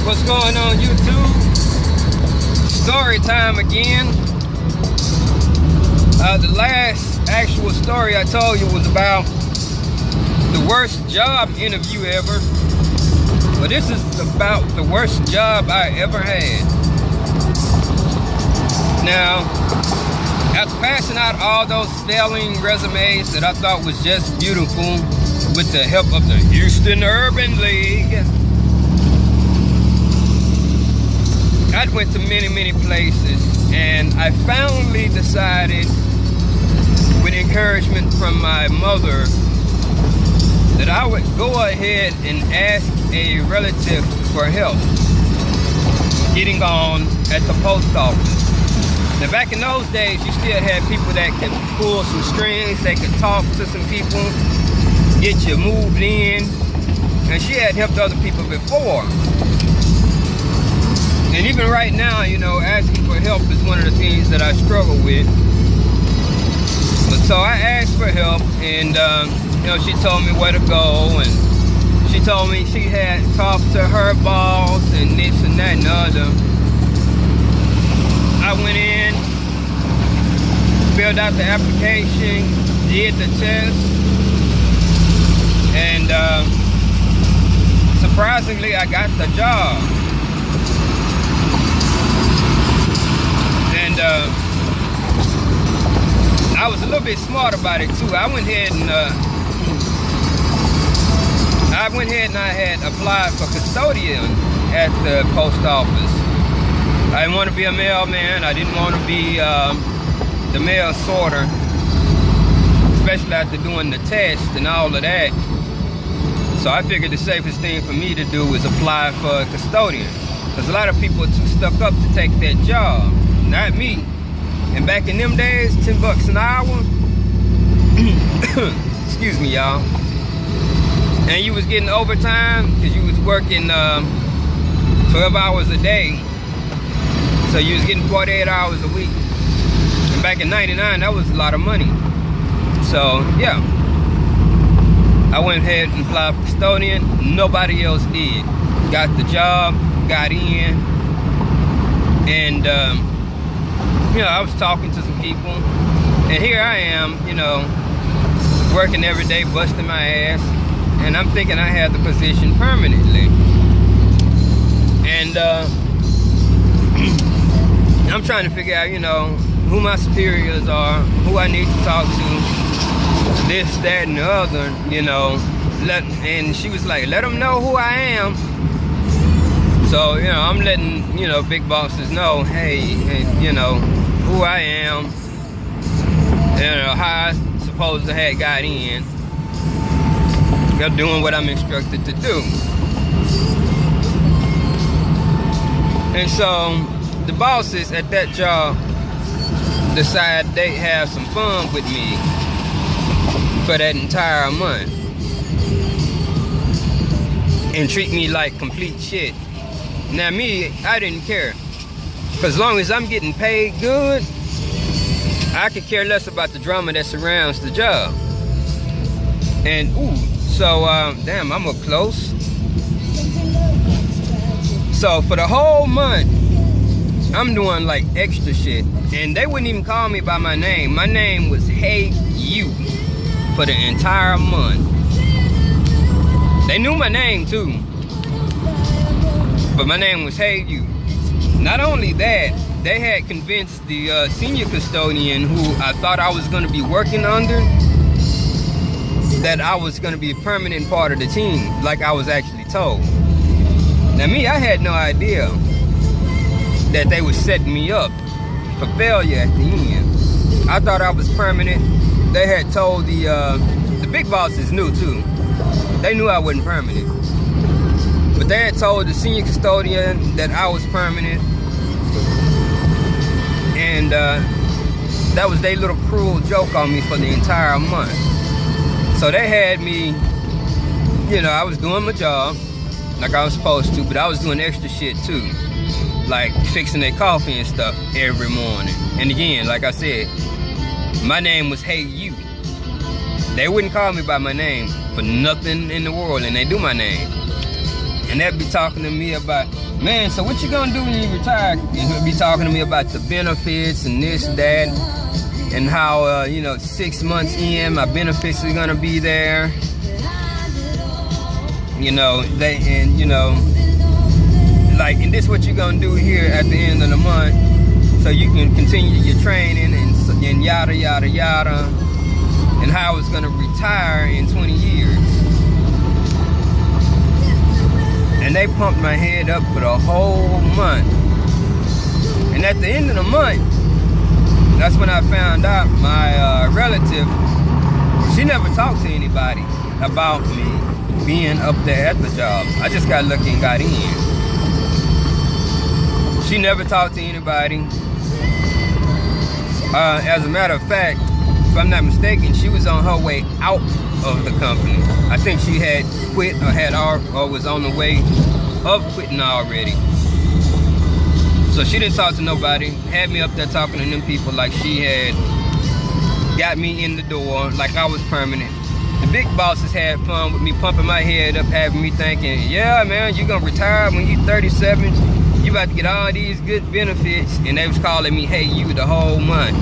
What's going on, YouTube? Story time again. The last actual story I told you was about the worst job interview ever. But this is about the worst job I ever had. Now, after passing out all those stellar resumes that I thought was just beautiful with the help of the Houston Urban League, I went to many places, and I finally decided, with encouragement from my mother, that I would go ahead and ask a relative for help getting on at the post office. Now, back in those days, you still had people that could pull some strings, they could talk to some people, get you moved in, and she had helped other people before. And even right now, you know, asking for help is one of the things that I struggle with. But so I asked for help, and you know, she told me where to go, and she told me she had talked to her boss and this and that and the other. I went in, filled out the application, did the test, and surprisingly, I got the job. And I was a little bit smart about it too. I went ahead and I had applied for custodian at the post office. I didn't want to be a mailman. I didn't want to be the mail sorter, especially after doing the test and all of that. So I figured the safest thing for me to do was apply for a custodian, because a lot of people are too stuck up to take that job. Not me. And back in them days, 10 bucks an hour, excuse me, y'all, and you was getting overtime because you was working 12 hours a day. So you was getting 48 hours a week. And back in 99, that was a lot of money. So, yeah. I went ahead and applied for custodian. Nobody else did. Got the job, got in. And, you know, I was talking to some people. And here I am, you know, working every day, busting my ass. And I'm thinking I had the position permanently. And, I'm trying to figure out, you know, who my superiors are, who I need to talk to, this, that, and the other, you know. And she was like, let them know who I am. So, you know, I'm letting, you know, big bosses know, hey, you know, who I am, you know, how I supposed to have got in. They're doing what I'm instructed to do. And so, the bosses at that job decide they have some fun with me for that entire month and treat me like complete shit. Now me, I didn't care, because as long as I'm getting paid good, I could care less about the drama that surrounds the job. And ooh, so damn, I'm up close. So for the whole month, I'm doing like extra shit, and they wouldn't even call me by my name. My name was Hey You for the entire month. They knew my name too, but my name was Hey You. Not only that, they had convinced the senior custodian, who I thought I was going to be working under, that I was going to be a permanent part of the team, like I was actually told. Now me, I had no idea that they were setting me up for failure at the end. I thought I was permanent. They had told the big bosses knew too. They knew I wasn't permanent. But they had told the senior custodian that I was permanent. And that was their little cruel joke on me for the entire month. So they had me, you know, I was doing my job like I was supposed to, but I was doing extra shit too. Like fixing their coffee and stuff every morning. And again, like I said, my name was Hey You. They wouldn't call me by my name for nothing in the world, and they do my name. And they'd be talking to me about, man, so what you gonna do when you retire? And he'll be talking to me about the benefits and this, that, and how, you know, 6 months in, my benefits are gonna be there. You know, like, and this what you're gonna do here at the end of the month, so you can continue your training and yada, yada, yada, and how it's gonna retire in 20 years. And they pumped my head up for the whole month. And at the end of the month, that's when I found out my relative, she never talked to anybody about me being up there at the job. I just got lucky and got in. She never talked to anybody. As a matter of fact, if I'm not mistaken, she was on her way out of the company. I think she had quit or was on the way of quitting already. So she didn't talk to nobody, had me up there talking to them people like she had got me in the door, like I was permanent. The big bosses had fun with me, pumping my head up, having me thinking, yeah, man, you're gonna retire when you're 37. You about to get all these good benefits. And they was calling me, hey, you, the whole month.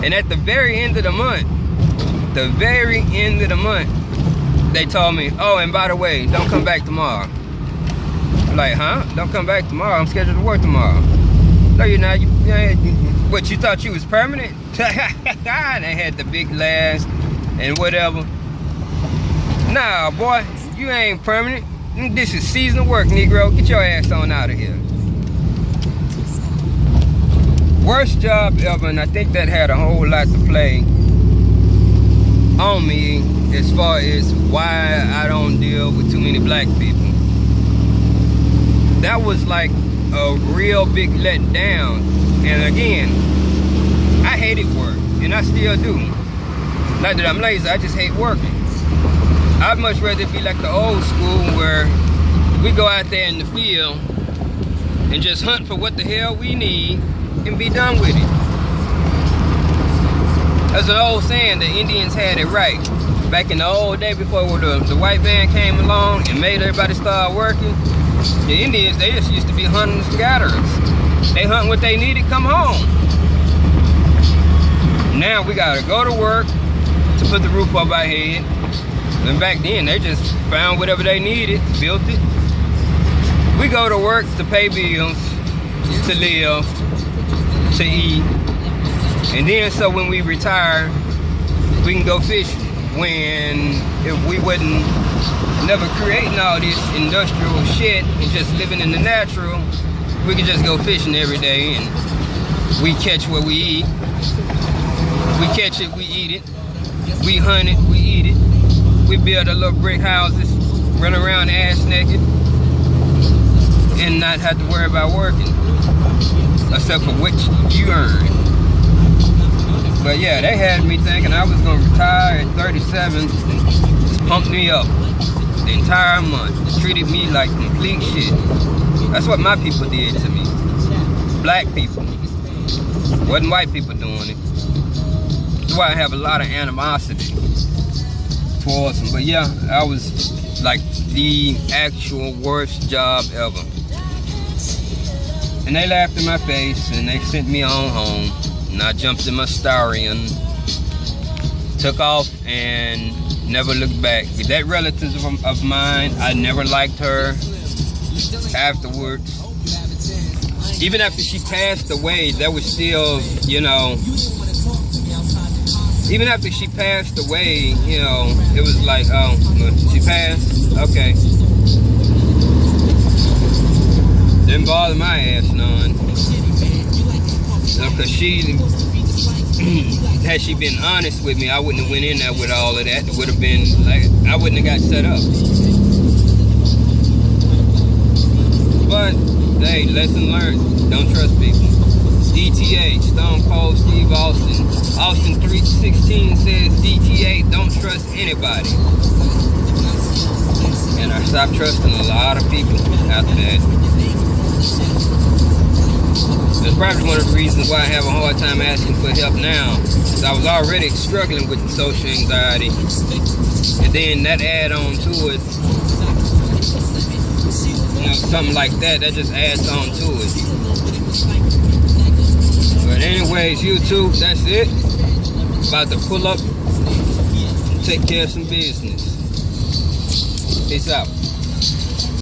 And at the very end of the month, they told me, oh, and by the way, don't come back tomorrow. I'm like, huh? Don't come back tomorrow? I'm scheduled to work tomorrow. No, you're not. What, you thought you was permanent? They had the big laughs and whatever. Nah, boy, you ain't permanent. This is seasonal work, Negro. Get your ass on out of here. Worst job ever, and I think that had a whole lot to play on me as far as why I don't deal with too many black people. That was like a real big letdown. And again, I hated work, and I still do. Not that I'm lazy, I just hate working. I'd much rather be like the old school where we go out there in the field and just hunt for what the hell we need and be done with it. That's an old saying, the Indians had it right. Back in the old day before the white man came along and made everybody start working, the Indians, they just used to be hunting scatterers. They hunt what they needed, come home. Now we gotta go to work to put the roof over our head. And back then, they just found whatever they needed, built it. We go to work to pay bills, to live, to eat. And then, so when we retire, we can go fishing. When, if we wasn't never creating all this industrial shit and just living in the natural, we could just go fishing every day and we catch what we eat. We catch it, we eat it. We hunt it, we eat it. We build a little brick houses, run around ass naked, and not have to worry about working, except for what you earn. But yeah, they had me thinking I was gonna retire at 37, just pumped me up the entire month. They treated me like complete shit. That's what my people did to me. Black people. Wasn't white people doing it. That's why I have a lot of animosity towards them. But yeah, I was like the actual worst job ever. And they laughed in my face and they sent me on home. And I jumped in my Starion, took off, and never looked back. That relative of mine, I never liked her afterwards. Even after she passed away, there was still, you know, even after she passed away, you know, it was like, oh, she passed? Okay. Didn't bother my ass none. Because had she been honest with me, I wouldn't have went in there with all of that. It would have been like, I wouldn't have got set up. But, hey, lesson learned. Don't trust people. DTA, Stone Cold Steve Austin. Austin 3:16 says, DTA, don't trust anybody. And I stopped trusting a lot of people after that. That's probably one of the reasons why I have a hard time asking for help now. Because I was already struggling with social anxiety. And then that add on to it You know, something like that. That just adds on to it. But anyways, YouTube, that's it. About to pull up, take care of some business. Peace out.